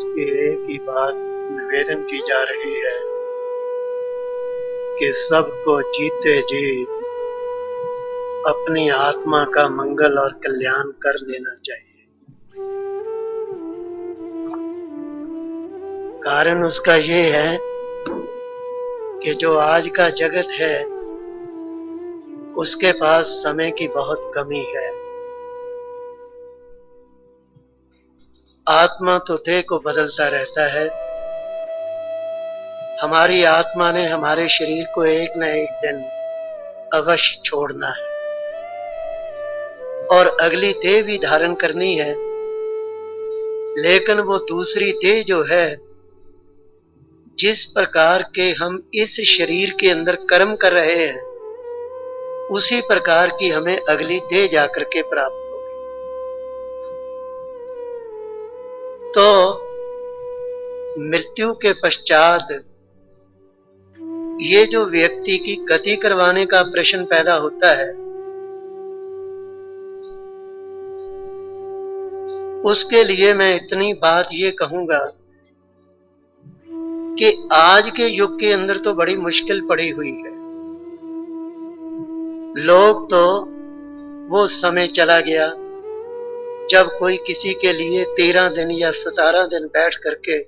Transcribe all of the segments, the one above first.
उसकी एक ही बात निवेदन की जा रही है कि सबको जीते जी अपनी आत्मा का मंगल और कल्याण कर लेना चाहिए। कारण उसका ये है कि जो आज का जगत है उसके पास समय की बहुत कमी है। आत्मा तो देह को बदलता रहता है। हमारी आत्मा ने हमारे शरीर को एक न एक दिन अवश्य छोड़ना है और अगली देह भी धारण करनी है। लेकिन वो दूसरी देह जो है, जिस प्रकार के हम इस शरीर के अंदर कर्म कर रहे हैं, उसी प्रकार की हमें अगली देह जाकर के प्राप्त होगी। तो मृत्यु के पश्चात ये जो व्यक्ति की गति करवाने का प्रश्न पैदा होता है, उसके लिए मैं इतनी बात ये कहूंगा कि आज के युग के अंदर तो बड़ी मुश्किल पड़ी हुई है। लोग तो वो समय चला गया जब कोई किसी के लिए 13 दिन या 17 दिन बैठ करके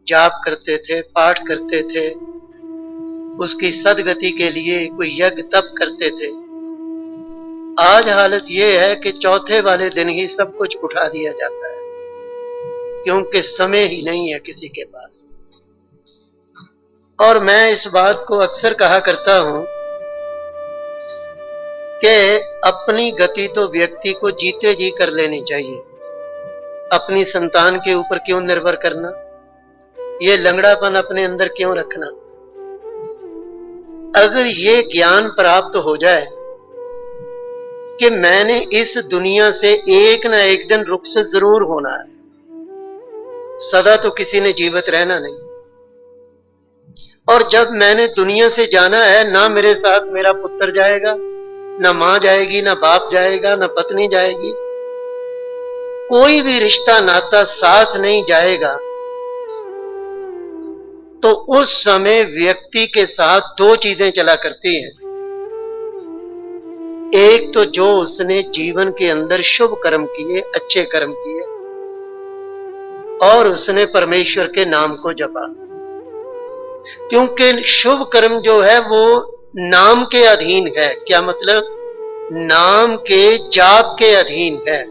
जाप करते थे, पाठ करते थे, उसकी सदगति के लिए कोई यज्ञ तप करते थे। आज हालत यह है कि चौथे वाले दिन ही सब कुछ उठा दिया जाता है, क्योंकि समय ही नहीं है किसी के पास। और मैं इस बात को अक्सर कहा करता हूं कि अपनी गति तो व्यक्ति को जीते जी कर लेनी चाहिए। अपनी संतान के ऊपर क्यों निर्भर करना, ये लंगड़ापन अपने अंदर क्यों रखना। अगर ये ज्ञान प्राप्त हो जाए कि मैंने इस दुनिया से एक न एक दिन रुखसत जरूर होना है, सदा तो किसी ने जीवित रहना नहीं, और जब मैंने दुनिया से जाना है, ना मेरे साथ मेरा पुत्र जाएगा, ना मां जाएगी, ना बाप जाएगा, ना पत्नी जाएगी, कोई भी रिश्ता नाता साथ नहीं जाएगा। तो उस समय व्यक्ति के साथ दो चीजें चला करती हैं। एक तो जो उसने जीवन के अंदर शुभ कर्म किए, अच्छे कर्म किए, और उसने परमेश्वर के नाम को जपा। क्योंकि शुभ कर्म जो है वो नाम के अधीन है। क्या मतलब? नाम के जाप के अधीन है।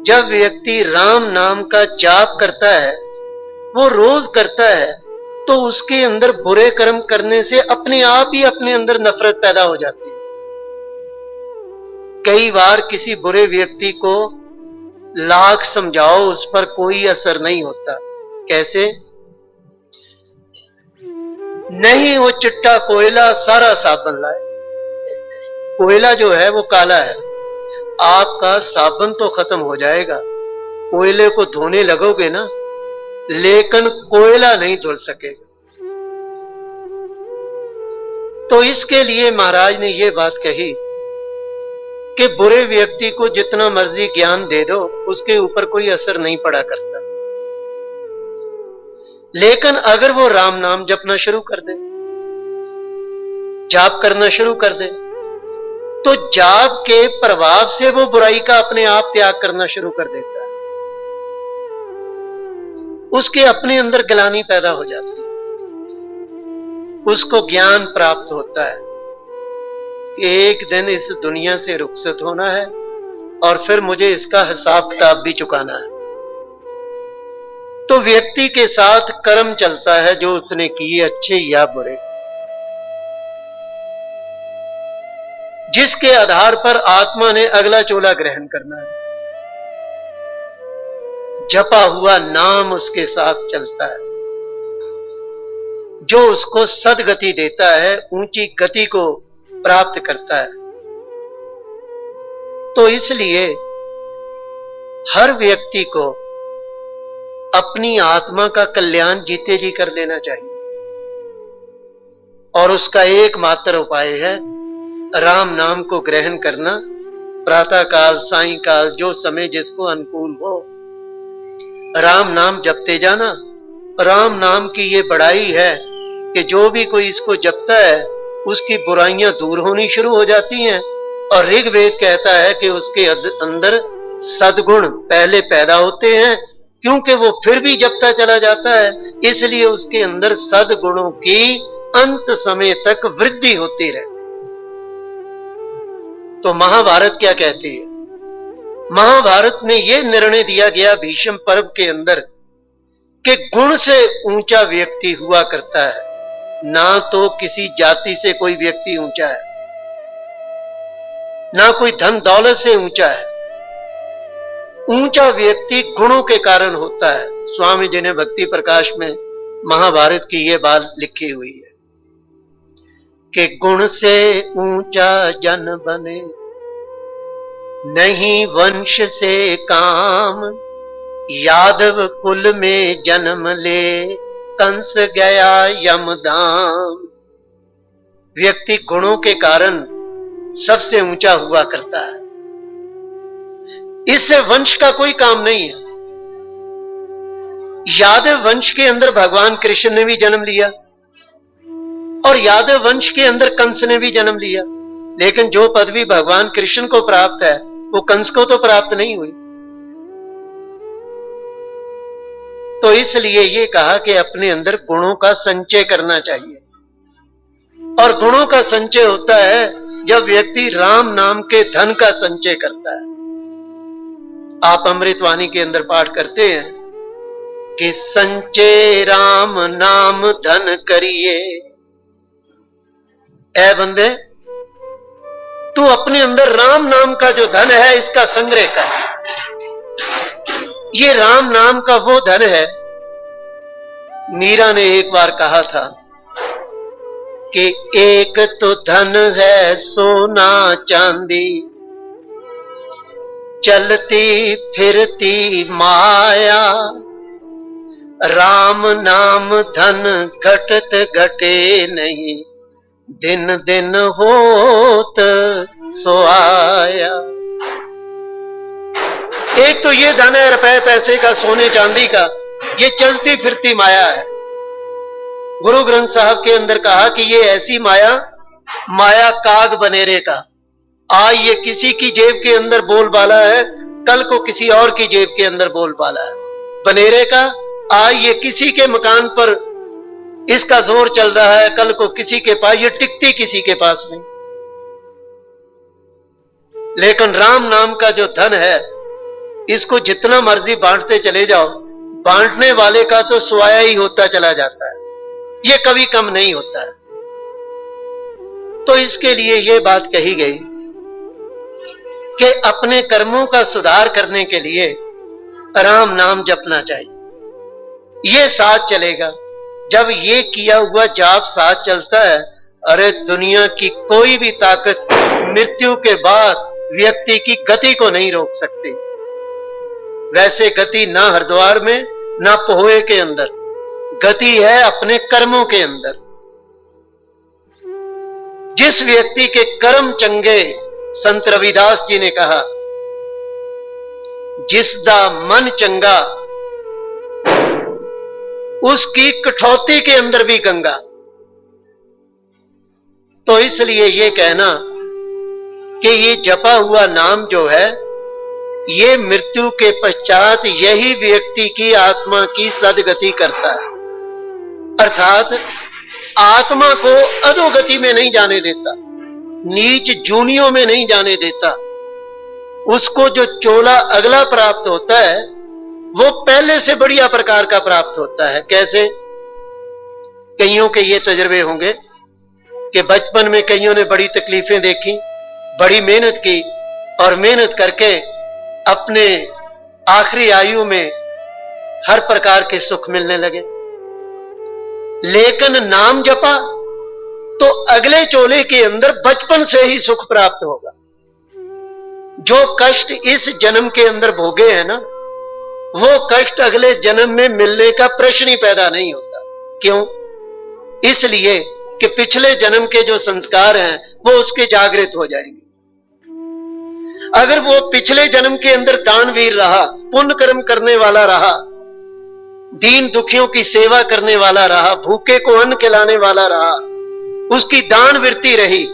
जब व्यक्ति राम नाम का जाप करता है, वो रोज करता है, तो उसके अंदर बुरे कर्म करने से अपने आप ही अपने अंदर नफरत पैदा हो जाती है। कई बार किसी बुरे व्यक्ति को लाख समझाओ, उस पर कोई असर नहीं होता। कैसे? नहीं, वो चिट्टा कोयला सारा साबन लाए। कोयला जो है वो काला है, आपका साबन तो खत्म हो जाएगा, कोयले को धोने लगोगे ना, लेकिन कोयला नहीं धुल सकेगा। तो इसके लिए महाराज ने ये बात कही कि बुरे व्यक्ति को जितना मर्जी ज्ञान दे दो, उसके ऊपर कोई असर नहीं पड़ा करता। लेकिन अगर वो राम नाम जपना शुरू कर दे, जाप करना शुरू कर दे, तो जाप के प्रभाव से वो बुराई का अपने आप त्याग करना शुरू कर देता है। उसके अपने अंदर ग्लानि पैदा हो जाती है। उसको ज्ञान प्राप्त होता है कि एक दिन इस दुनिया से रुखसत होना है और फिर मुझे इसका हिसाब किताब भी चुकाना है। तो व्यक्ति के साथ कर्म चलता है जो उसने किए, अच्छे या बुरे, जिसके आधार पर आत्मा ने अगला चोला ग्रहण करना है। जपा हुआ नाम उसके साथ चलता है, जो उसको सदगति देता है, ऊंची गति को प्राप्त करता है। तो इसलिए हर व्यक्ति को अपनी आत्मा का कल्याण जीते जी कर लेना चाहिए, और उसका एकमात्र उपाय है राम नाम को ग्रहण करना। प्रातः काल, सायं काल, जो समय जिसको अनुकूल हो, राम नाम जपते जाना। राम नाम की ये बड़ाई है कि जो भी कोई इसको जपता है उसकी बुराइयां दूर होनी शुरू हो जाती हैं, और ऋग्वेद कहता है कि उसके अंदर सद्गुण पहले पैदा होते हैं, क्योंकि वो फिर भी जपता चला जाता है, इसलिए उसके अंदर सद्गुणों की अंत समय तक वृद्धि होती रहती। तो महाभारत क्या कहती है? महाभारत में यह निर्णय दिया गया भीष्म पर्व के अंदर कि गुण से ऊंचा व्यक्ति हुआ करता है, ना तो किसी जाति से कोई व्यक्ति ऊंचा है, ना कोई धन दौलत से ऊंचा है। ऊंचा व्यक्ति गुणों के कारण होता है। स्वामी जी ने भक्ति प्रकाश में महाभारत की यह बात लिखी हुई है कि गुण से ऊंचा जन बने, नहीं वंश से काम, यादव कुल में जन्म ले, कंस गया यमधाम। व्यक्ति गुणों के कारण सबसे ऊंचा हुआ करता है, इससे वंश का कोई काम नहीं है। यादव वंश के अंदर भगवान कृष्ण ने भी जन्म लिया और यादव वंश के अंदर कंस ने भी जन्म लिया, लेकिन जो पदवी भगवान कृष्ण को प्राप्त है वो कंस को तो प्राप्त नहीं हुई। तो इसलिए ये कहा कि अपने अंदर गुणों का संचय करना चाहिए, और गुणों का संचय होता है जब व्यक्ति राम नाम के धन का संचय करता है। आप अमृतवाणी के अंदर पाठ करते हैं कि संचय राम नाम धन करिए। ऐ बंदे, तू अपने अंदर राम नाम का जो धन है इसका संग्रह कर। ये राम नाम का वो धन है। मीरा ने एक बार कहा था कि एक तो धन है सोना चांदी, चलती फिरती माया, राम नाम धन घटत घटे नहीं, दिन दिन होत सो आया। एक तो ये धन है रुपए पैसे का, सोने चांदी का, ये चलती फिरती माया है। गुरु ग्रंथ साहब के अंदर कहा कि ये ऐसी माया, माया काग बनेरे का। आज ये किसी की जेब के अंदर बोलबाला है, कल को किसी और की जेब के अंदर बोलबाला है। बनेरे का, आज ये किसी के मकान पर इसका जोर चल रहा है, कल को किसी के पास, ये टिकती किसी के पास नहीं। लेकिन राम नाम का जो धन है इसको जितना मर्जी बांटते चले जाओ, बांटने वाले का तो स्वाया ही होता चला जाता है, ये कभी कम नहीं होता है। तो इसके लिए यह बात कही गई कि अपने कर्मों का सुधार करने के लिए राम नाम जपना चाहिए। ये साथ चलेगा। जब ये किया हुआ जाप साथ चलता है, अरे दुनिया की कोई भी ताकत मृत्यु के बाद व्यक्ति की गति को नहीं रोक सकती। वैसे गति ना हरिद्वार में ना पोहे के अंदर, गति है अपने कर्मों के अंदर। जिस व्यक्ति के कर्म चंगे, संत रविदास जी ने कहा, जिसदा मन चंगा उसकी कठौती के अंदर भी गंगा। तो इसलिए ये कहना कि ये जपा हुआ नाम जो है, ये मृत्यु के पश्चात यही व्यक्ति की आत्मा की सदगति करता है, अर्थात आत्मा को अधोगति में नहीं जाने देता, नीच जूनियों में नहीं जाने देता। उसको जो चोला अगला प्राप्त होता है वो पहले से बढ़िया प्रकार का प्राप्त होता है। कैसे? कईयों के ये तजर्बे होंगे कि बचपन में कईयों ने बड़ी तकलीफें देखी, बड़ी मेहनत की, और मेहनत करके अपने आखिरी आयु में हर प्रकार के सुख मिलने लगे। लेकिन नाम जपा तो अगले चोले के अंदर बचपन से ही सुख प्राप्त होगा। जो कष्ट इस जन्म के अंदर भोगे हैं ना, वो कष्ट अगले जन्म में मिलने का प्रश्न ही पैदा नहीं होता। क्यों? इसलिए कि पिछले जन्म के जो संस्कार हैं वो उसके जागृत हो जाएंगे। अगर वो पिछले जन्म के अंदर दानवीर रहा, पुण्य कर्म करने वाला रहा, दीन दुखियों की सेवा करने वाला रहा, भूखे को अन्न खिलाने वाला रहा, उसकी दान वृत्ति रही,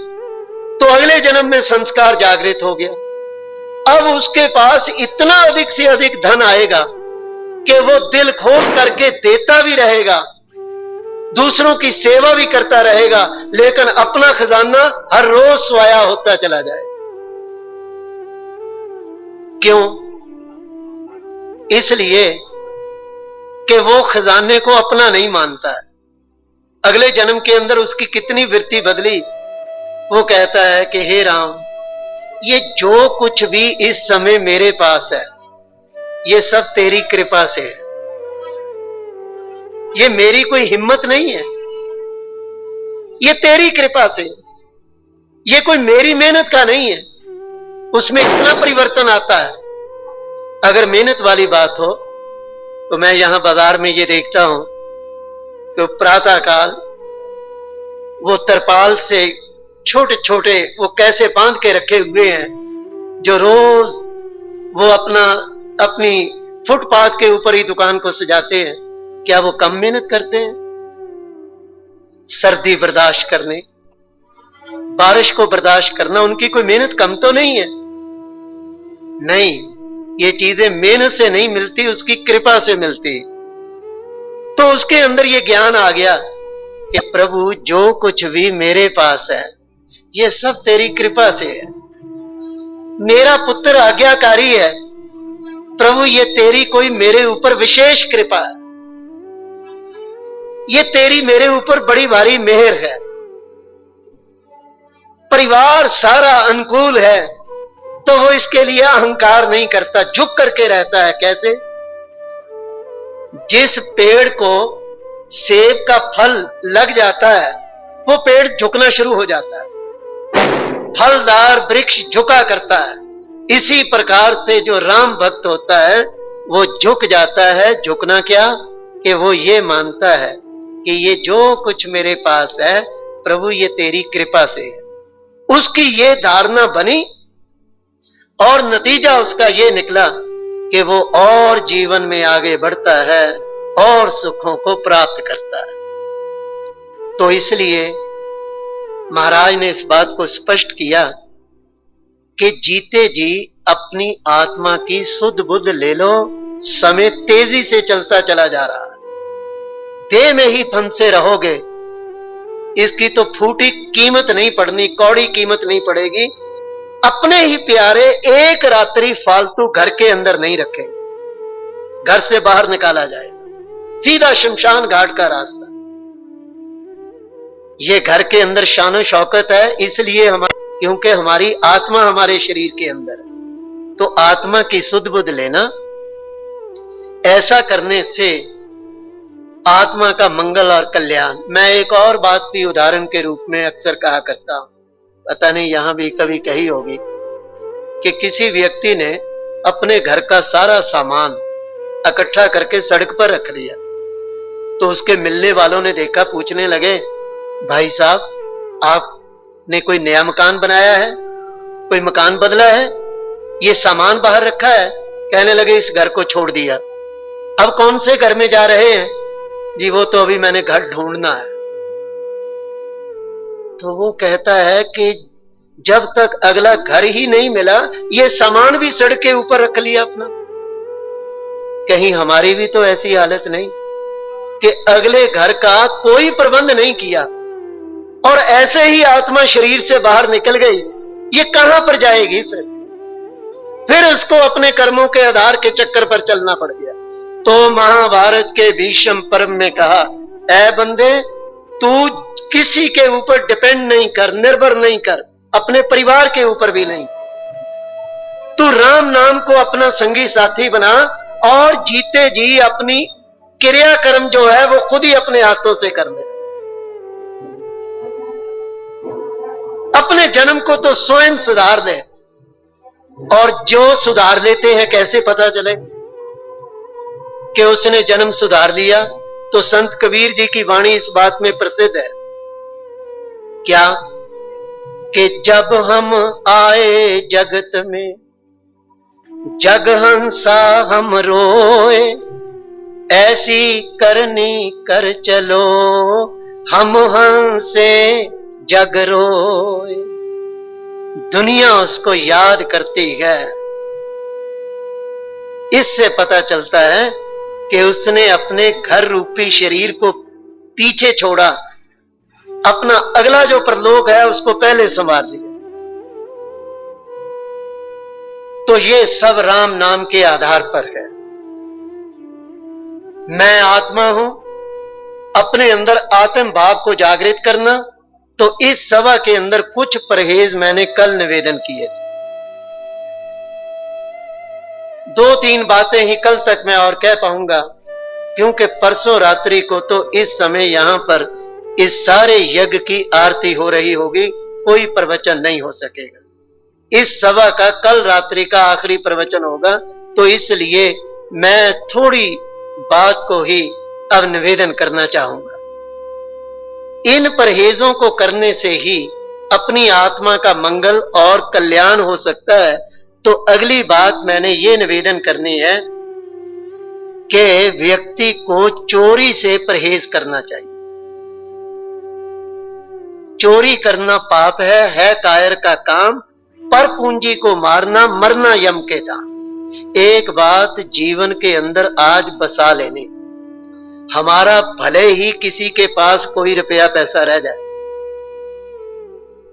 तो अगले जन्म में संस्कार जागृत हो गया। अब उसके पास इतना अधिक से अधिक धन आएगा कि वो दिल खोल करके देता भी रहेगा, दूसरों की सेवा भी करता रहेगा, लेकिन अपना खजाना हर रोज स्वाया होता चला जाए। क्यों? इसलिए कि वो खजाने को अपना नहीं मानता है। अगले जन्म के अंदर उसकी कितनी वृत्ति बदली, वो कहता है कि हे राम, ये जो कुछ भी इस समय मेरे पास है ये सब तेरी कृपा से है, ये मेरी कोई हिम्मत नहीं है, ये तेरी कृपा से, ये कोई मेरी मेहनत का नहीं है। उसमें इतना परिवर्तन आता है। अगर मेहनत वाली बात हो तो मैं यहां बाजार में ये देखता हूं कि प्रातः काल वो तरपाल से छोटे छोटे वो कैसे बांध के रखे हुए हैं, जो रोज वो अपनी फुटपाथ के ऊपर ही दुकान को सजाते हैं। क्या वो कम मेहनत करते हैं? सर्दी बर्दाश्त करने, बारिश को बर्दाश्त करना, उनकी कोई मेहनत कम तो नहीं है। नहीं, ये चीजें मेहनत से नहीं मिलती, उसकी कृपा से मिलती। तो उसके अंदर ये ज्ञान आ गया कि प्रभु जो कुछ भी मेरे पास है ये सब तेरी कृपा से है। मेरा पुत्र आज्ञाकारी है, प्रभु ये तेरी कोई मेरे ऊपर विशेष कृपा है, ये तेरी मेरे ऊपर बड़ी भारी मेहर है। परिवार सारा अनुकूल है तो वो इसके लिए अहंकार नहीं करता, झुक करके रहता है। कैसे? जिस पेड़ को सेब का फल लग जाता है वो पेड़ झुकना शुरू हो जाता है, फलदार वृक्ष झुका करता है। इसी प्रकार से जो राम भक्त होता है वो झुक जाता है। झुकना क्या? कि वो ये मानता है कि ये जो कुछ मेरे पास है प्रभु ये तेरी कृपा से है। उसकी ये धारणा बनी और नतीजा उसका ये निकला कि वो और जीवन में आगे बढ़ता है और सुखों को प्राप्त करता है। तो इसलिए महाराज ने इस बात को स्पष्ट किया कि जीते जी अपनी आत्मा की सुध बुध ले लो। समय तेजी से चलता चला जा रहा है, देह में ही फंसे रहोगे, इसकी तो फूटी कीमत नहीं पड़नी, कौड़ी कीमत नहीं पड़ेगी। अपने ही प्यारे एक रात्रि फालतू घर के अंदर नहीं रखेंगे, घर से बाहर निकाला जाएगा, सीधा शमशान घाट का रास्ता। ये घर के अंदर शान शौकत है, इसलिए क्योंकि हमारी आत्मा हमारे शरीर के अंदर है। तो आत्मा की सुध बुध लेना, ऐसा करने से आत्मा का मंगल और कल्याण। मैं एक और बात भी उदाहरण के रूप में अक्सर कहा करता हूं, पता नहीं यहां भी कभी कही होगी, कि किसी व्यक्ति ने अपने घर का सारा सामान इकट्ठा करके सड़क पर रख लिया। तो उसके मिलने वालों ने देखा, पूछने लगे, भाई साहब आपने कोई नया मकान बनाया है, कोई मकान बदला है, ये सामान बाहर रखा है? कहने लगे इस घर को छोड़ दिया। अब कौन से घर में जा रहे हैं? जी वो तो अभी मैंने घर ढूंढना है। तो वो कहता है कि जब तक अगला घर ही नहीं मिला ये सामान भी सड़क के ऊपर रख लिया अपना। कहीं हमारी भी तो ऐसी हालत नहीं कि अगले घर का कोई प्रबंध नहीं किया और ऐसे ही आत्मा शरीर से बाहर निकल गई, ये कहां पर जाएगी? फिर उसको अपने कर्मों के आधार के चक्कर पर चलना पड़ गया। तो महाभारत के भीष्म पर्व में कहा, ऐ बंदे तू किसी के ऊपर डिपेंड नहीं कर, निर्भर नहीं कर, अपने परिवार के ऊपर भी नहीं। तू राम नाम को अपना संगी साथी बना और जीते जी अपनी क्रियाकर्म जो है वो खुद ही अपने हाथों से कर ले। अपने जन्म को तो स्वयं सुधार ले। और जो सुधार लेते हैं कैसे पता चले कि उसने जन्म सुधार लिया? तो संत कबीर जी की वाणी इस बात में प्रसिद्ध है, क्या कि जब हम आए जगत में जग हंसा हम रोए, ऐसी जैसी करनी कर चलो, हम हंसे जग रोए। दुनिया उसको याद करती है। इससे पता चलता है कि उसने अपने घर रूपी शरीर को पीछे छोड़ा, अपना अगला जो परलोक है उसको पहले संभाल लिया। तो ये सब राम नाम के आधार पर है। मैं आत्मा हूं, अपने अंदर आत्म भाव को जागृत करना। तो इस सभा के अंदर कुछ परहेज मैंने कल निवेदन किए थे। 2-3 बातें ही कल तक मैं और कह पाऊंगा, क्योंकि परसों रात्रि को तो इस समय यहां पर इस सारे यज्ञ की आरती हो रही होगी, कोई प्रवचन नहीं हो सकेगा। इस सभा का कल रात्रि का आखिरी प्रवचन होगा। तो इसलिए मैं थोड़ी बात को ही अब निवेदन करना चाहूंगा। इन परहेजों को करने से ही अपनी आत्मा का मंगल और कल्याण हो सकता है। तो अगली बात मैंने ये निवेदन करनी है कि व्यक्ति को चोरी से परहेज करना चाहिए। चोरी करना पाप है कायर का काम, पर पूंजी को मारना मरना यम के दाम। एक बात जीवन के अंदर आज बसा लेनी, हमारा भले ही किसी के पास कोई रुपया पैसा रह जाए,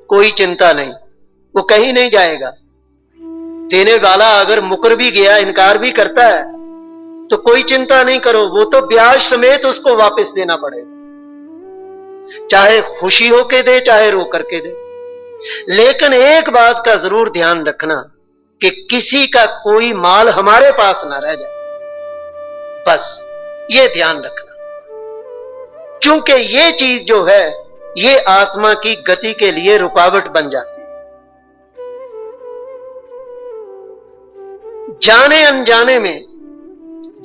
कोई चिंता नहीं, वो कहीं नहीं जाएगा। देने वाला अगर मुकर भी गया, इनकार भी करता है, तो कोई चिंता नहीं करो, वो तो ब्याज समेत उसको वापस देना पड़ेगा, चाहे खुशी होके दे चाहे रो करके दे। लेकिन एक बात का जरूर ध्यान रखना कि किसी का कोई माल हमारे पास ना रह जाए, बस ये ध्यान रखना। क्योंकि ये चीज जो है ये आत्मा की गति के लिए रुकावट बन जाती है। जाने अनजाने में,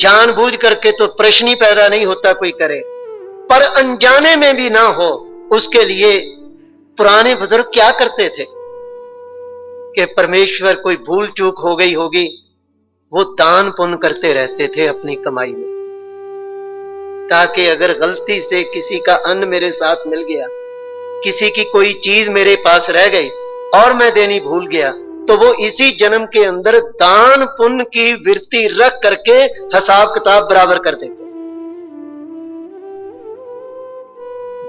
जानबूझ करके तो प्रश्न ही पैदा नहीं होता कोई करे, पर अनजाने में भी ना हो, उसके लिए पुराने बुजुर्ग क्या करते थे कि परमेश्वर कोई भूल चूक हो गई होगी, वो दान पुण्य करते रहते थे अपनी कमाई में, ताकि अगर गलती से किसी का अन्न मेरे साथ मिल गया, किसी की कोई चीज मेरे पास रह गई और मैं देनी भूल गया, तो वो इसी जन्म के अंदर दान पुण्य की वृत्ति रख करके हिसाब किताब बराबर कर देते।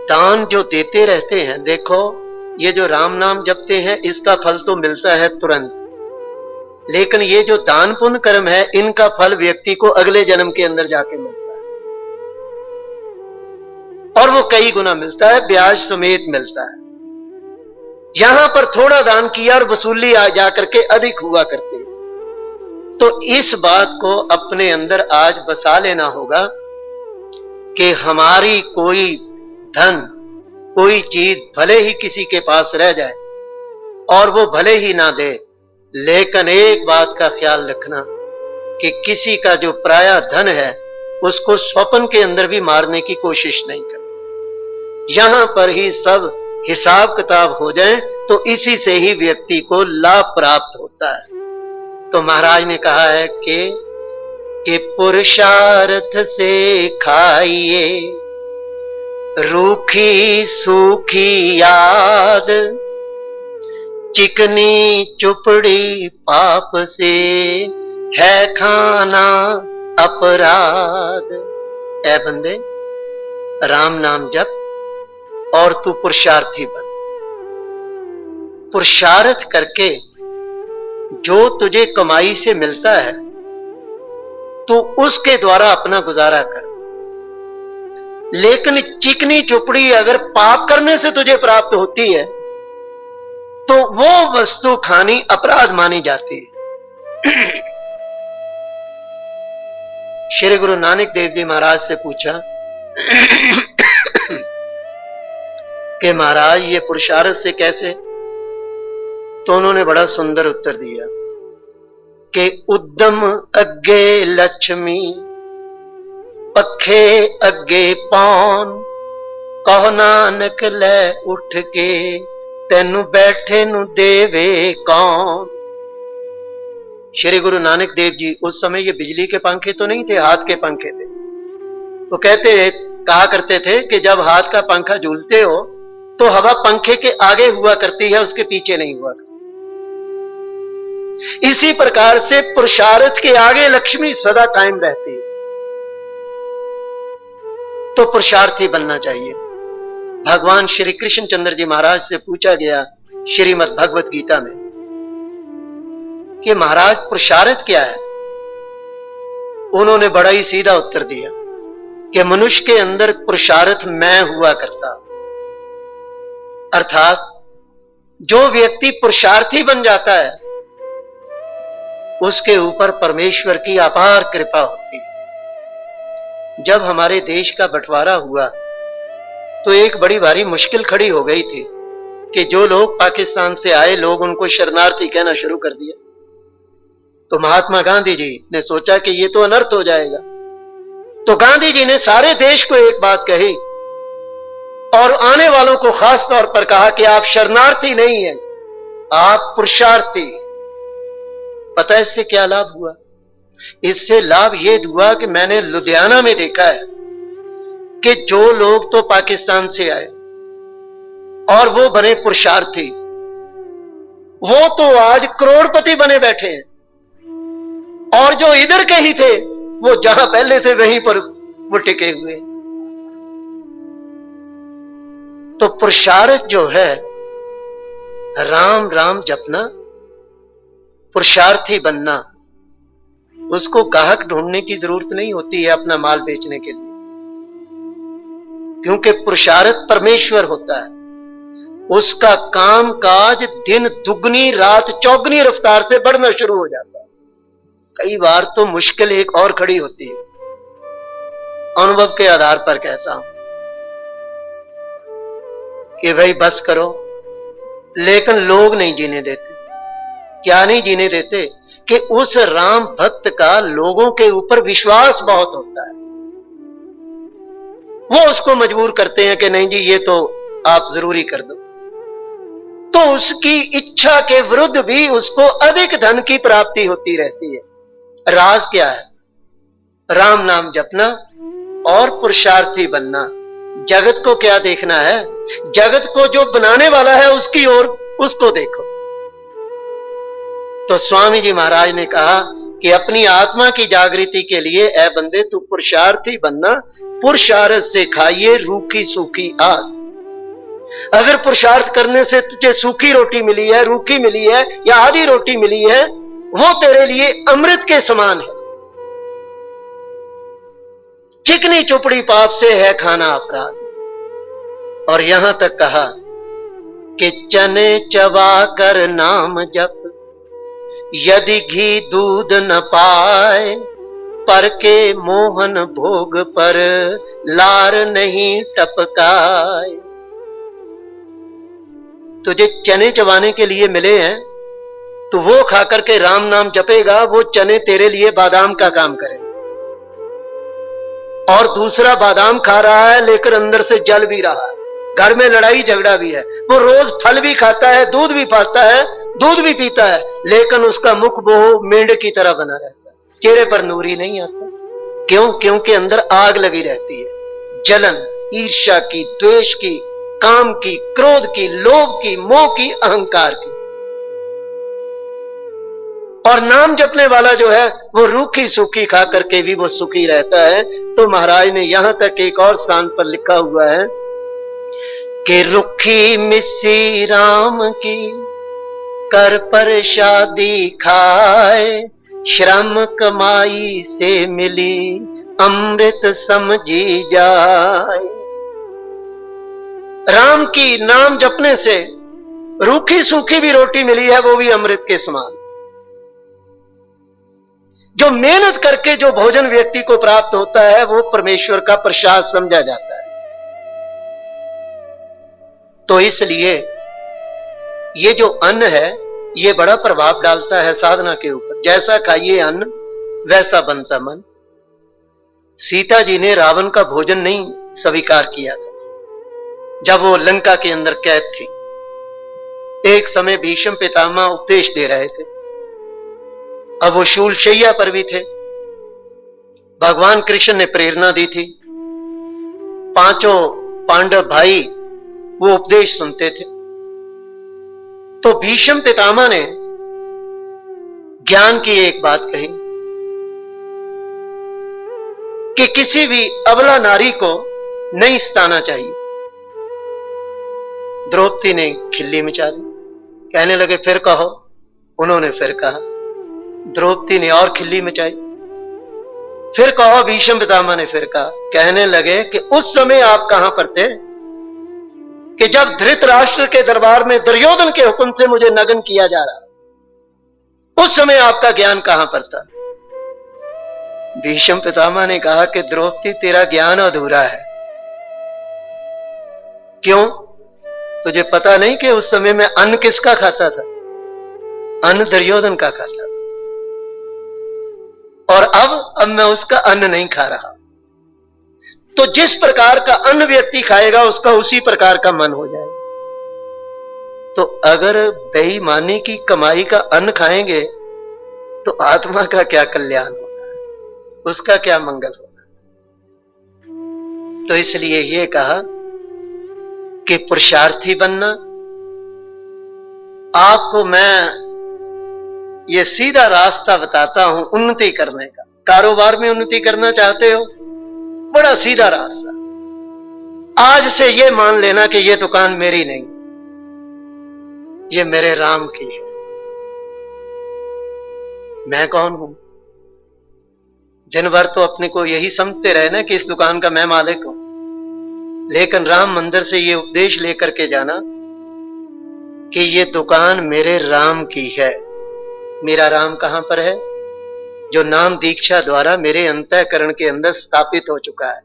दान जो देते रहते हैं, देखो ये जो राम नाम जपते हैं इसका फल तो मिलता है तुरंत, लेकिन ये जो दान पुण्य कर्म है इनका फल व्यक्ति को अगले जन्म के अंदर जाके मिलता है, और वो कई गुना मिलता है, ब्याज समेत मिलता है। यहां पर थोड़ा दान किया और वसूली आ जाकर के अधिक हुआ करती है। तो इस बात को अपने अंदर आज बसा लेना होगा कि हमारी कोई धन, कोई चीज भले ही किसी के पास रह जाए और वो भले ही ना दे, लेकिन एक बात का ख्याल रखना कि किसी का जो पराया धन है उसको स्वप्न के अंदर भी मारने की कोशिश नहीं करनी। यहां पर ही सब हिसाब किताब हो जाए तो इसी से ही व्यक्ति को लाभ प्राप्त होता है। तो महाराज ने कहा है कि पुरुषार्थ से खाइए रूखी सूखी याद, चिकनी चुपड़ी पाप से है खाना अपराध। ऐ बंदे, राम नाम जप और तू पुरुषार्थी बन। पुरुषार्थ करके जो तुझे कमाई से मिलता है तो उसके द्वारा अपना गुजारा कर। लेकिन चिकनी चुपड़ी अगर पाप करने से तुझे प्राप्त होती है तो वो वस्तु खानी अपराध मानी जाती है। श्री गुरु नानक देव जी महाराज से पूछा कि महाराज ये पुरुषार्थ से कैसे? तो उन्होंने बड़ा सुंदर उत्तर दिया कि उद्यम अग्गे लक्ष्मी पखे अग्गे पान, कहो नानक ले उठ के तेनु बैठे नु देवे कौन। श्री गुरु नानक देव जी उस समय ये बिजली के पंखे तो नहीं थे, हाथ के पंखे थे। वो कहा करते थे कि जब हाथ का पंखा झूलते हो तो हवा पंखे के आगे हुआ करती है, उसके पीछे नहीं हुआ करती। इसी प्रकार से पुरुषार्थ के आगे लक्ष्मी सदा कायम रहती है। तो पुरुषार्थी बनना चाहिए। भगवान श्री कृष्ण चंद्र जी महाराज से पूछा गया श्रीमद् भगवत गीता में कि महाराज पुरुषार्थ क्या है? उन्होंने बड़ा ही सीधा उत्तर दिया कि मनुष्य के अंदर पुरुषार्थ मैं हुआ करता। अर्थात जो व्यक्ति पुरुषार्थी बन जाता है उसके ऊपर परमेश्वर की अपार कृपा होती है। जब हमारे देश का बंटवारा हुआ तो एक बड़ी भारी मुश्किल खड़ी हो गई थी कि जो लोग पाकिस्तान से आए, लोग उनको शरणार्थी कहना शुरू कर दिया। तो महात्मा गांधी जी ने सोचा कि ये तो अनर्थ हो जाएगा। तो गांधी जी ने सारे देश को एक बात कही और आने वालों को खास तौर पर कहा कि आप शरणार्थी नहीं हैं, आप पुरुषार्थी। पता है इससे क्या लाभ हुआ? इससे लाभ यह हुआ कि मैंने लुधियाना में देखा है कि जो लोग तो पाकिस्तान से आए और वो बने पुरुषार्थी, वो तो आज करोड़पति बने बैठे हैं, और जो इधर के ही थे वो जहां पहले थे वहीं पर वो टिके हुए। तो पुरुषार्थ जो है, राम राम जपना, पुरुषार्थी बनना, उसको ग्राहक ढूंढने की जरूरत नहीं होती है अपना माल बेचने के लिए, क्योंकि पुरुषार्थ परमेश्वर होता है। उसका काम काज दिन दुगनी रात चौगनी रफ्तार से बढ़ना शुरू हो जाता है। कई बार तो मुश्किल एक और खड़ी होती है, अनुभव के आधार पर कहता हूं कि भाई बस करो, लेकिन लोग नहीं जीने देते। क्या नहीं जीने देते? कि उस राम भक्त का लोगों के ऊपर विश्वास बहुत होता है। वो उसको मजबूर करते हैं कि नहीं जी ये तो आप जरूरी कर दो। तो उसकी इच्छा के विरुद्ध भी उसको अधिक धन की प्राप्ति होती रहती है। राज क्या है? राम नाम जपना और पुरुषार्थी बनना। जगत को क्या देखना है? जगत को जो बनाने वाला है उसकी ओर, उसको देखो। तो स्वामी जी महाराज ने कहा कि अपनी आत्मा की जागृति के लिए ऐ बंदे तू पुरुषार्थी बनना, पुरुषार्थ से खाइए रूखी सूखी आग। अगर पुरुषार्थ करने से तुझे सूखी रोटी मिली है, रूखी मिली है या आधी रोटी मिली है, वो तेरे लिए अमृत के समान है। चिकनी चुपड़ी पाप से है खाना अपराध। और यहां तक कहा कि चने चबा कर नाम जप, यदि घी दूध न पाए, पर के मोहन भोग पर लार नहीं टपकाए। तुझे चने चबाने के लिए मिले हैं तो वो खाकर के राम नाम जपेगा, वो चने तेरे लिए बादाम का काम करें। और दूसरा बादाम खा रहा है लेकर अंदर से जल भी रहा है, घर में लड़ाई झगड़ा भी है, वो रोज फल भी खाता है, दूध भी पाता है, दूध भी पीता है, लेकिन उसका मुख वो मेंढक की तरह बना रहता है, चेहरे पर नूर ही नहीं आता। क्यों? क्योंकि अंदर आग लगी रहती है, जलन, ईर्ष्या की, द्वेष की, काम की, क्रोध की, लोभ की, मोह की, अहंकार की। और नाम जपने वाला जो है वो रूखी सूखी खा करके भी वो सुखी रहता है। तो महाराज ने यहां तक एक और स्थान पर लिखा हुआ है कि रुखी मिस्सी राम की कर प्रसादी खाए, श्रम कमाई से मिली अमृत समझी जाए। राम की नाम जपने से रूखी सूखी भी रोटी मिली है, वो भी अमृत के समान। जो मेहनत करके जो भोजन व्यक्ति को प्राप्त होता है वो परमेश्वर का प्रसाद समझा जाता है। तो इसलिए ये जो अन्न है ये बड़ा प्रभाव डालता है साधना के ऊपर। जैसा खाइए अन्न वैसा बनता मन। सीता जी ने रावण का भोजन नहीं स्वीकार किया था जब वो लंका के अंदर कैद थी। एक समय भीष्म पितामह उपदेश दे रहे थे, अब वो शूलशैया पर भी थे। भगवान कृष्ण ने प्रेरणा दी थी पांचों पांडव भाई वो उपदेश सुनते थे। तो भीष्म पितामह ने ज्ञान की एक बात कही कि किसी भी अबला नारी को नहीं सताना चाहिए। द्रौपदी ने खिल्ली मचा दी, कहने लगे फिर कहो। उन्होंने फिर कहा, द्रौपदी ने और खिल्ली मचाई, फिर कहो। भीष्म पितामह ने फिर कहा, कहने लगे कि उस समय आप कहां पर थे कि जब धृतराष्ट्र के दरबार में दुर्योधन के हुक्म से मुझे नग्न किया जा रहा, उस समय आपका ज्ञान कहां पर था? भीष्म पितामह ने कहा कि द्रौपदी तेरा ज्ञान अधूरा है। क्यों? तुझे पता नहीं कि उस समय मैं अन्न किसका खाता था? अन्न दुर्योधन का खाता था। और अब मैं उसका अन्न नहीं खा रहा। तो जिस प्रकार का अन्न व्यक्ति खाएगा उसका उसी प्रकार का मन हो जाएगा। तो अगर बेईमानी की कमाई का अन्न खाएंगे तो आत्मा का क्या कल्याण होगा, उसका क्या मंगल होगा। तो इसलिए यह कहा कि पुरुषार्थी बनना। आपको मैं ये सीधा रास्ता बताता हूं उन्नति करने का। कारोबार में उन्नति करना चाहते हो, बड़ा सीधा रास्ता। आज से ये मान लेना कि ये दुकान मेरी नहीं, ये मेरे राम की है। मैं कौन हूं? दिन भर तो अपने को यही समझते रहे ना कि इस दुकान का मैं मालिक हूं। लेकिन राम मंदिर से ये उपदेश लेकर के जाना कि ये दुकान मेरे राम की है। मेरा राम कहां पर है? जो नाम दीक्षा द्वारा मेरे अंतःकरण के अंदर स्थापित हो चुका है।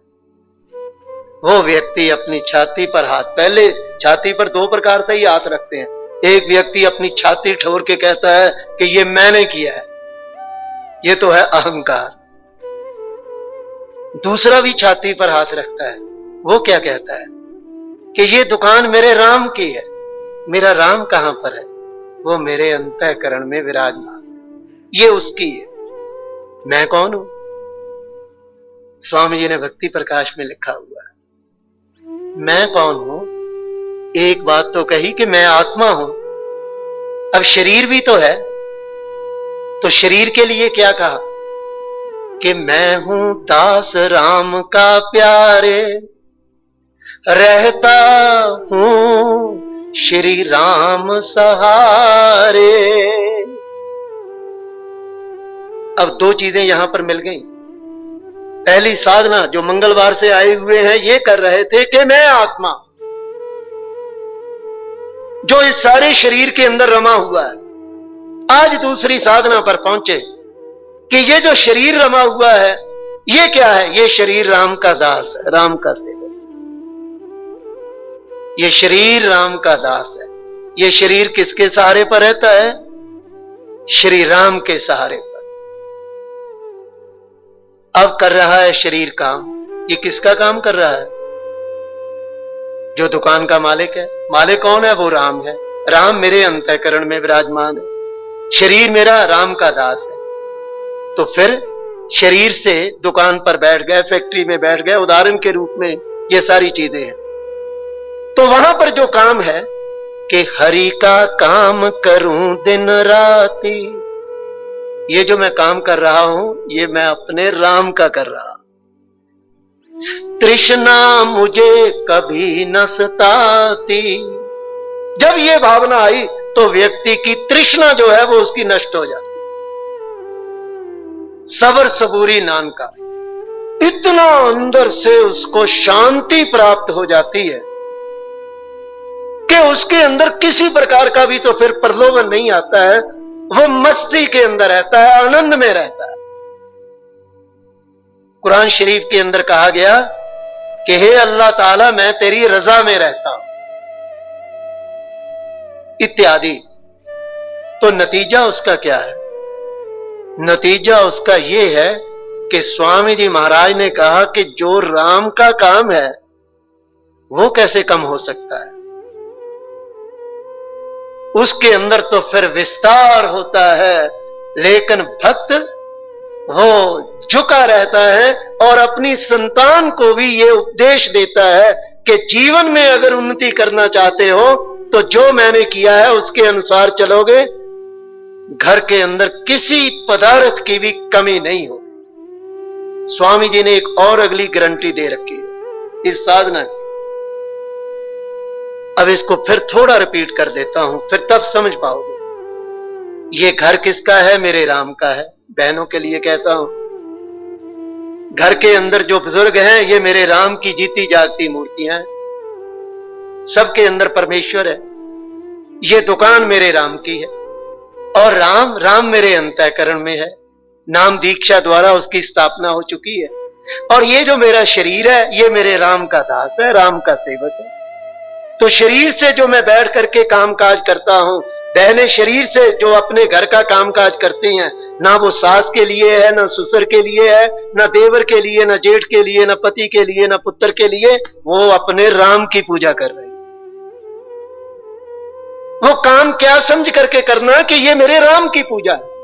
वो व्यक्ति अपनी छाती पर हाथ, पहले छाती पर दो प्रकार से ही हाथ रखते हैं। एक व्यक्ति अपनी छाती ठोर के कहता है कि ये मैंने किया है, ये तो है अहंकार। दूसरा भी छाती पर हाथ रखता है, वो क्या कहता है कि ये दुकान मेरे राम की है। मेरा राम कहां पर है? वो मेरे अंतःकरण में विराजमान, ये उसकी है। मैं कौन हूं? स्वामी जी ने भक्ति प्रकाश में लिखा हुआ है, मैं कौन हूं? एक बात तो कही कि मैं आत्मा हूं। अब शरीर भी तो है, तो शरीर के लिए क्या कहा कि मैं हूं दास राम का प्यारे, रहता हूं श्री राम सहारे। अब दो चीजें यहां पर मिल गई। पहली साधना जो मंगलवार से आए हुए हैं ये कर रहे थे कि मैं आत्मा जो इस सारे शरीर के अंदर रमा हुआ है। आज दूसरी साधना पर पहुंचे कि ये जो शरीर रमा हुआ है ये क्या है? ये शरीर राम का दास है, राम का सेवक। ये शरीर राम का दास है। ये शरीर किसके सहारे पर रहता है? श्री राम के सहारे पर। अब कर रहा है शरीर काम। ये किसका काम कर रहा है? जो दुकान का मालिक है। मालिक कौन है? वो राम है। राम मेरे अंतःकरण में विराजमान है। शरीर मेरा राम का दास है। तो फिर शरीर से दुकान पर बैठ गए, फैक्ट्री में बैठ गए, उदाहरण के रूप में ये सारी चीजें हैं। तो वहां पर जो काम है कि हरि का काम करूं दिन राति, ये जो मैं काम कर रहा हूं ये मैं अपने राम का कर रहा। तृष्णा मुझे कभी न सताती। जब ये भावना आई तो व्यक्ति की तृष्णा जो है वो उसकी नष्ट हो जाती। सबर सबूरी नान का, इतना अंदर से उसको शांति प्राप्त हो जाती है कि उसके अंदर किसी प्रकार का भी तो फिर प्रलोभन नहीं आता है। वो मस्ती के अंदर रहता है, आनंद में रहता है। कुरान शरीफ के अंदर कहा गया कि हे अल्लाह ताला मैं तेरी रजा में रहता हूं इत्यादि। तो नतीजा उसका क्या है? नतीजा उसका यह है कि स्वामी जी महाराज ने कहा कि जो राम का काम है वो कैसे कम हो सकता है? उसके अंदर तो फिर विस्तार होता है। लेकिन भक्त वो झुका रहता है और अपनी संतान को भी ये उपदेश देता है कि जीवन में अगर उन्नति करना चाहते हो तो जो मैंने किया है उसके अनुसार चलोगे, घर के अंदर किसी पदार्थ की भी कमी नहीं होगी। स्वामी जी ने एक और अगली गारंटी दे रखी है इस साधना की। अब इसको फिर थोड़ा रिपीट कर देता हूं, फिर तब समझ पाओगे। ये घर किसका है? मेरे राम का है। बहनों के लिए कहता हूं, घर के अंदर जो बुजुर्ग हैं ये मेरे राम की जीती जागती मूर्तियां हैं। सबके अंदर परमेश्वर है। ये दुकान मेरे राम की है और राम मेरे अंतःकरण में है। नाम दीक्षा द्वारा उसकी स्थापना हो चुकी है। और ये जो मेरा शरीर है ये मेरे राम का दास है, राम का सेवक है। तो शरीर से जो मैं बैठ करके काम काज करता हूं, बहनें शरीर से जो अपने घर का काम काज करती हैं, ना वो सास के लिए है, ना ससुर के लिए है, ना देवर के लिए, ना जेठ के लिए, ना पति के लिए, ना पुत्र के लिए, वो अपने राम की पूजा कर रहे हैं। वो काम क्या समझ करके करना कि ये मेरे राम की पूजा है।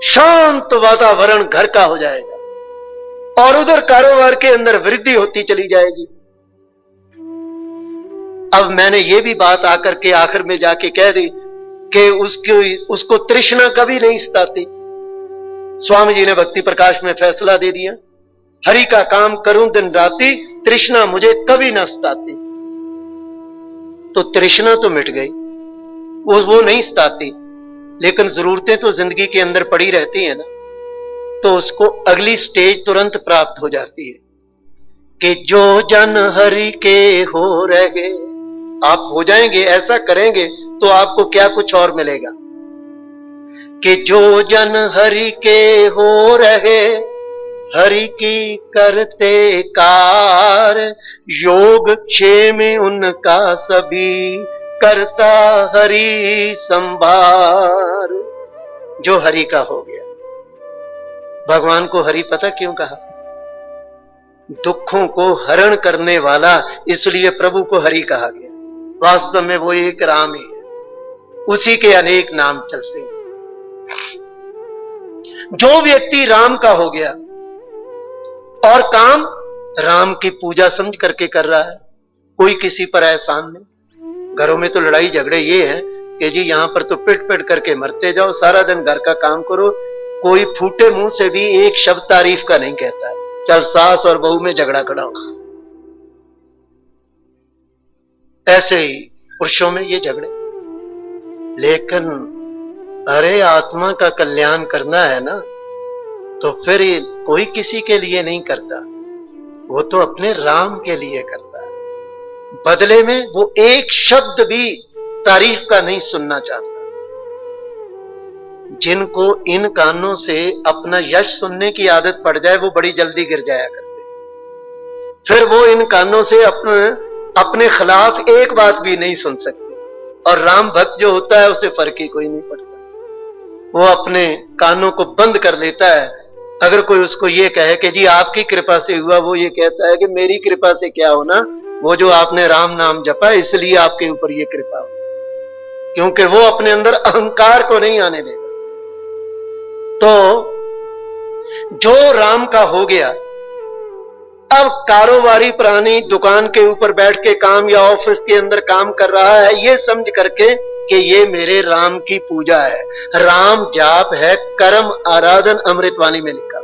शांत वातावरण घर का हो जाएगा और उधर कारोबार के अंदर वृद्धि होती चली जाएगी। अब मैंने ये भी बात आकर के आखिर में जाके कह दी कि उसको तृष्णा कभी नहीं सताती। स्वामी जी ने भक्ति प्रकाश में फैसला दे दिया, हरि का काम करूं दिन राती, तृष्णा मुझे कभी न सताती। तो तृष्णा तो मिट गई, वो नहीं सताती, लेकिन जरूरतें तो जिंदगी के अंदर पड़ी रहती है ना। तो उसको अगली स्टेज तुरंत प्राप्त हो जाती है कि जो जन हरि के हो रहे, आप हो जाएंगे, ऐसा करेंगे तो आपको क्या कुछ और मिलेगा कि जो जन हरि के हो रहे, हरि की करते कार, योग क्षेम उनका सभी करता हरि संभार। जो हरि का हो गया। भगवान को हरि पता क्यों कहा? दुखों को हरण करने वाला, इसलिए प्रभु को हरि कहा गया। वास्तव में वो एक राम ही है, उसी के अनेक नाम चलते हैं। जो व्यक्ति राम का हो गया और काम राम की पूजा समझ करके कर रहा है, कोई किसी पर एहसान नहीं। घरों में तो लड़ाई झगड़े ये है कि जी यहां पर तो पिट पिट करके मरते जाओ, सारा दिन घर का काम करो, कोई फूटे मुंह से भी एक शब्द तारीफ का नहीं कहता है। चल सास और बहू में झगड़ा खड़ा हो। ऐसे ही पुरुषों में ये झगड़े। लेकिन अरे आत्मा का कल्याण करना है ना, तो फिर कोई किसी के लिए नहीं करता, वो तो अपने राम के लिए करता है। बदले में वो एक शब्द भी तारीफ का नहीं सुनना चाहता। जिनको इन कानों से अपना यश सुनने की आदत पड़ जाए वो बड़ी जल्दी गिर जाया करते। फिर वो इन कानों से अपने खिलाफ एक बात भी नहीं सुन सकते। और राम भक्त जो होता है उसे फर्क ही कोई नहीं पड़ता। वो अपने कानों को बंद कर लेता है। अगर कोई उसको ये कहे कि जी आपकी कृपा से हुआ, वो ये कहता है कि मेरी कृपा से क्या होना, वो जो आपने राम नाम जपा इसलिए आपके ऊपर ये कृपा हो। क्योंकि वो अपने अंदर अहंकार को नहीं आने देगा। तो जो राम का हो गया, अब कारोबारी प्राणी दुकान के ऊपर बैठ के काम या ऑफिस के अंदर काम कर रहा है, ये समझ करके कि ये मेरे राम की पूजा है। राम जाप है, कर्म आराधन अमृतवाणी में लिखा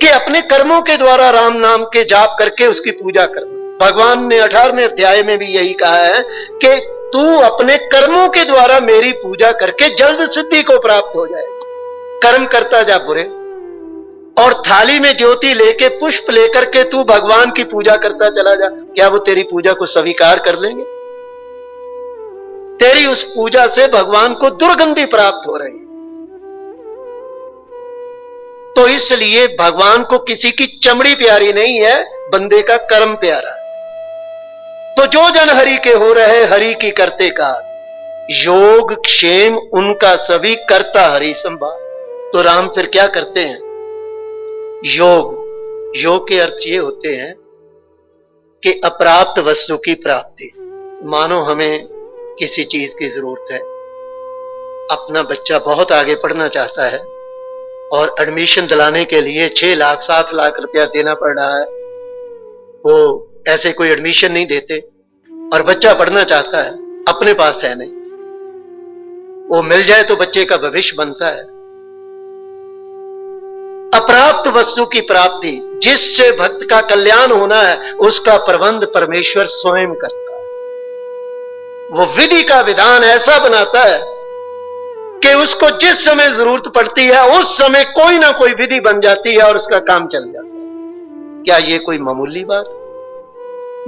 कि अपने कर्मों के द्वारा राम नाम के जाप करके उसकी पूजा करना। भगवान ने 18वें अध्याय में भी यही कहा है कि तू अपने कर्मों के द्वारा मेरी पूजा करके जल्द सिद्धि को प्राप्त हो जाए। कर्म करता जा बुरे, और थाली में ज्योति लेके पुष्प लेकर के तू भगवान की पूजा करता चला जा। क्या वो तेरी पूजा को स्वीकार कर लेंगे? तेरी उस पूजा से भगवान को दुर्गंधी प्राप्त हो रही। तो इसलिए भगवान को किसी की चमड़ी प्यारी नहीं है, बंदे का कर्म प्यारा है। तो जो जन हरि के हो रहे, हरि की करते का, योग क्षेम उनका सभी करता हरि संभाल। तो राम फिर क्या करते हैं? योग के अर्थ ये होते हैं कि अप्राप्त वस्तु की प्राप्ति। मानो हमें किसी चीज की जरूरत है, अपना बच्चा बहुत आगे पढ़ना चाहता है और एडमिशन दिलाने के लिए 6 लाख 7 लाख रुपया देना पड़ रहा है, वो ऐसे कोई एडमिशन नहीं देते। और बच्चा पढ़ना चाहता है, अपने पास है नहीं, वो मिल जाए तो बच्चे का भविष्य बनता है। अप्राप्त वस्तु की प्राप्ति, जिससे भक्त का कल्याण होना है, उसका प्रबंध परमेश्वर स्वयं करता है। वो विधि का विधान ऐसा बनाता है कि उसको जिस समय जरूरत पड़ती है उस समय कोई ना कोई विधि बन जाती है और उसका काम चल जाता है। क्या ये कोई मामूली बात?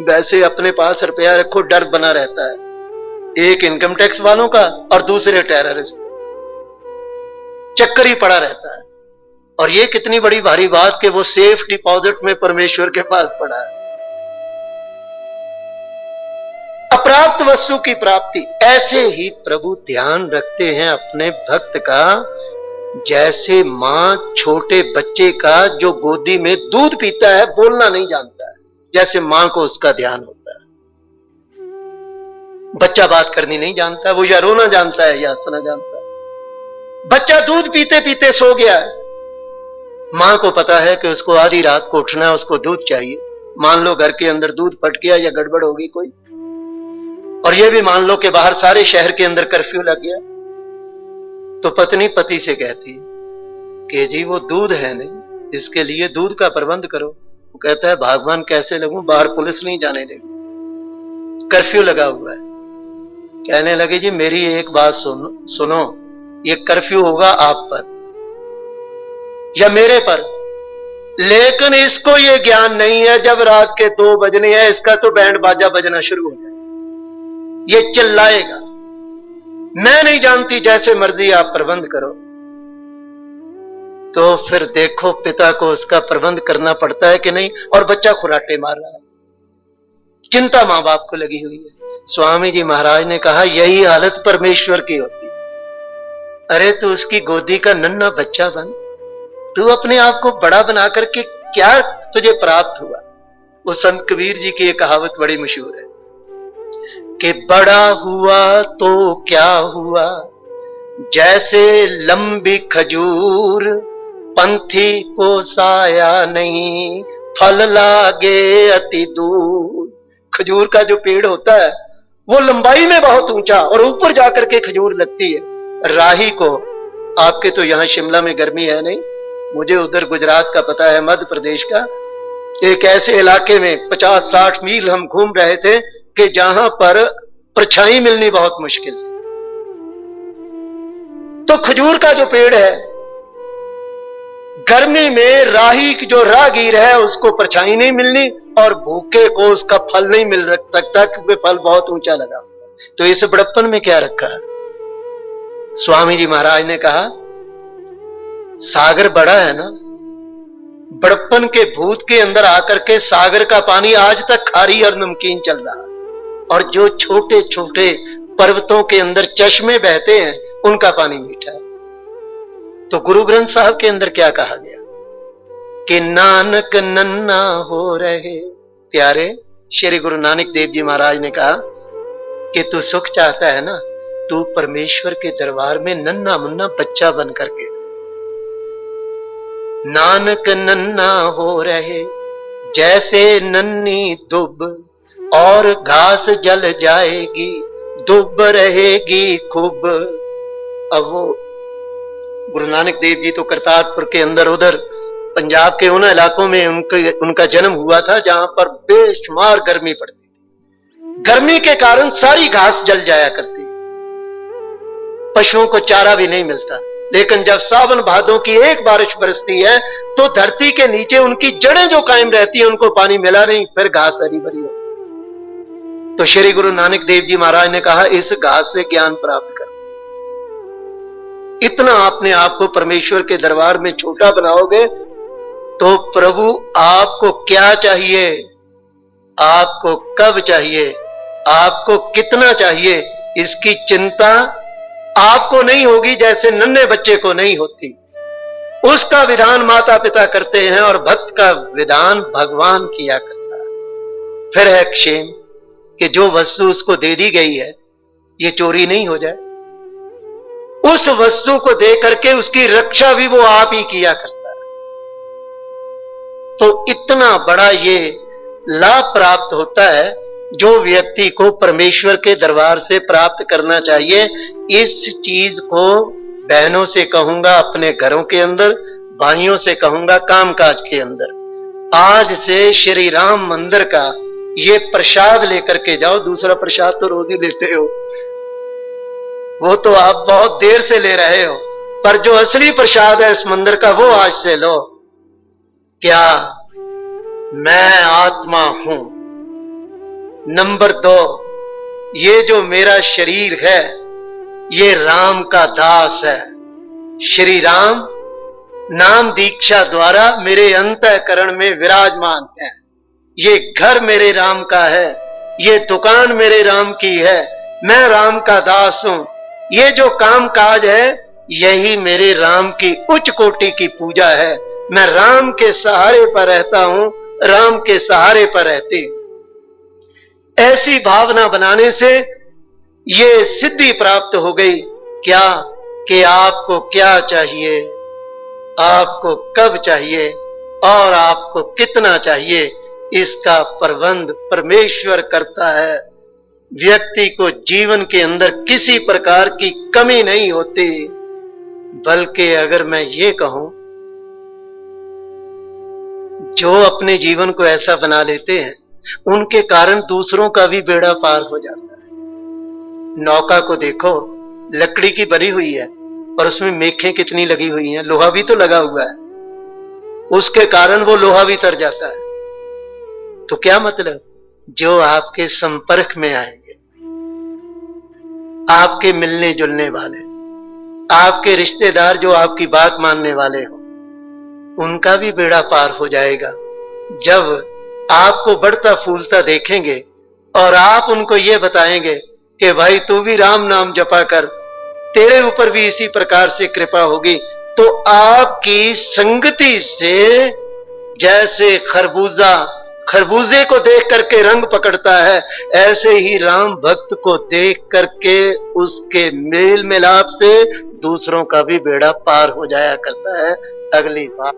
वैसे अपने पास रुपया रखो, डर बना रहता है, एक इनकम टैक्स वालों का और दूसरे टेररिस्ट, चक्कर ही पड़ा रहता है। और ये कितनी बड़ी भारी बात कि वो सेफ डिपॉजिट में परमेश्वर के पास पड़ा है। अप्राप्त वस्तु की प्राप्ति, ऐसे ही प्रभु ध्यान रखते हैं अपने भक्त का, जैसे मां छोटे बच्चे का जो गोदी में दूध पीता है, बोलना नहीं जानता है, जैसे मां को उसका ध्यान होता है। बच्चा बात करनी नहीं जानता, वो या रोना जानता है या हंसना जानता है। बच्चा दूध पीते पीते सो गया है, मां को पता है कि उसको आधी रात को उठना है, उसको दूध चाहिए। मान लो घर के अंदर दूध फट गया या गड़बड़ होगी कोई, और यह भी मान लो कि बाहर सारे शहर के अंदर कर्फ्यू लग गया, तो पत्नी पति से कहती है कि जी वो दूध है नहीं, इसके लिए दूध का प्रबंध करो। वो कहता है भगवान कैसे लगूं, बाहर पुलिस नहीं जाने देगी, कर्फ्यू लगा हुआ है। कहने लगे जी मेरी एक बात सुनो, ये कर्फ्यू होगा आप पर या मेरे पर, लेकिन इसको ये ज्ञान नहीं है जब रात के 2 बजने हैं इसका तो बैंड बाजा बजना शुरू हो जाए, ये चिल्लाएगा। मैं नहीं जानती, जैसे मर्जी आप प्रबंध करो। तो फिर देखो पिता को उसका प्रबंध करना पड़ता है कि नहीं, और बच्चा खुराटे मार रहा है। चिंता मां बाप को लगी हुई है। स्वामी जी महाराज ने कहा यही हालत परमेश्वर की होती है। अरे तू उसकी गोदी का नन्हा बच्चा बन, तू अपने आप को बड़ा बना करके क्या तुझे प्राप्त हुआ? वो संत कबीर जी की एक कहावत बड़ी मशहूर है कि बड़ा हुआ तो क्या हुआ, जैसे लंबी खजूर, पंथी को साया नहीं, फल लागे अति दूर। खजूर का जो पेड़ होता है वो लंबाई में बहुत ऊंचा और ऊपर जाकर के खजूर लगती है। राही को, आपके तो यहां शिमला में गर्मी है नहीं, मुझे उधर गुजरात का पता है, मध्य प्रदेश का एक ऐसे इलाके में 50-60 मील हम घूम रहे थे कि जहां पर परछाई मिलनी बहुत मुश्किल थी। तो खजूर का जो पेड़ है, गर्मी में राही जो राहगीर है उसको परछाई नहीं मिलनी और भूखे को उसका फल नहीं मिल सकता क्योंकि फल बहुत ऊंचा लगा। तो इस बड़प्पन में क्या रखा है? स्वामी जी महाराज ने कहा सागर बड़ा है ना, बड़प्पन के भूत के अंदर आकर के सागर का पानी आज तक खारी और नमकीन चल रहा है, और जो छोटे छोटे पर्वतों के अंदर चश्मे बहते हैं उनका पानी मीठा है। तो गुरु ग्रंथ साहब के अंदर क्या कहा गया कि नानक नन्ना हो रहे प्यारे। श्री गुरु नानक देव जी महाराज ने कहा कि तू सुख चाहता है ना, तू परमेश्वर के दरबार में नन्ना मुन्ना बच्चा बन करके, नानक नन्ना हो रहे जैसे नन्ही दुब, और घास जल जाएगी दुब रहेगी खूब। अब वो गुरु नानक देव जी तो करतारपुर के अंदर उधर पंजाब के उन इलाकों में उनका जन्म हुआ था जहां पर बेशुमार गर्मी पड़ती थी। गर्मी के कारण सारी घास जल जाया करती, पशुओं को चारा भी नहीं मिलता। लेकिन जब सावन भादों की एक बारिश बरसती है तो धरती के नीचे उनकी जड़ें जो कायम रहती है, उनको पानी मिला नहीं, फिर घास हरी भरी हो। तो श्री गुरु नानक देव जी महाराज ने कहा इस घास से ज्ञान प्राप्त कर। इतना अपने आप को परमेश्वर के दरबार में छोटा बनाओगे तो प्रभु आपको क्या चाहिए, आपको कब चाहिए, आपको कितना चाहिए, इसकी चिंता आपको नहीं होगी जैसे नन्हे बच्चे को नहीं होती। उसका विधान माता पिता करते हैं और भक्त का विधान भगवान किया करता है। फिर है क्षेम कि जो वस्तु उसको दे दी गई है ये चोरी नहीं हो जाए। उस वस्तु को दे करके उसकी रक्षा भी वो आप ही किया करता है। तो इतना बड़ा ये लाभ प्राप्त होता है जो व्यक्ति को परमेश्वर के दरबार से प्राप्त करना चाहिए। इस चीज को बहनों से कहूंगा अपने घरों के अंदर, भाइयों से कहूंगा कामकाज के अंदर, आज से श्री राम मंदिर का ये प्रसाद लेकर के जाओ। दूसरा प्रसाद तो रोज ही लेते हो, वो तो आप बहुत देर से ले रहे हो, पर जो असली प्रसाद है इस मंदिर का वो आज से लो। क्या मैं आत्मा हूं। नंबर 2, ये जो मेरा शरीर है ये राम का दास है। श्री राम नाम दीक्षा द्वारा मेरे अंतःकरण में विराजमान है। ये घर मेरे राम का है, ये दुकान मेरे राम की है, मैं राम का दास हूं। ये जो काम काज है यही मेरे राम की उच्च कोटि की पूजा है। मैं राम के सहारे पर रहता हूं, राम के सहारे पर रहती हूं। ऐसी भावना बनाने से ये सिद्धि प्राप्त हो गई। क्या कि आपको क्या चाहिए, आपको कब चाहिए और आपको कितना चाहिए, इसका प्रबंध परमेश्वर करता है। व्यक्ति को जीवन के अंदर किसी प्रकार की कमी नहीं होती। बल्कि अगर मैं ये कहूं, जो अपने जीवन को ऐसा बना लेते हैं उनके कारण दूसरों का भी बेड़ा पार हो जाता है। नौका को देखो, लकड़ी की बनी हुई है और उसमें मेखें कितनी लगी हुई हैं, लोहा भी तो लगा हुआ है, उसके कारण वो लोहा भी तर जाता है। तो क्या मतलब, जो आपके संपर्क में आएंगे, आपके मिलने जुलने वाले, आपके रिश्तेदार जो आपकी बात मानने वाले हो, उनका भी बेड़ा पार हो जाएगा। जब आपको बढ़ता फूलता देखेंगे और आप उनको ये बताएंगे कि भाई तू भी राम नाम जपा कर, तेरे ऊपर भी इसी प्रकार से कृपा होगी, तो आपकी संगति से जैसे खरबूजे को देख करके रंग पकड़ता है, ऐसे ही राम भक्त को देख करके उसके मेल मिलाप से दूसरों का भी बेड़ा पार हो जाया करता है। अगली बात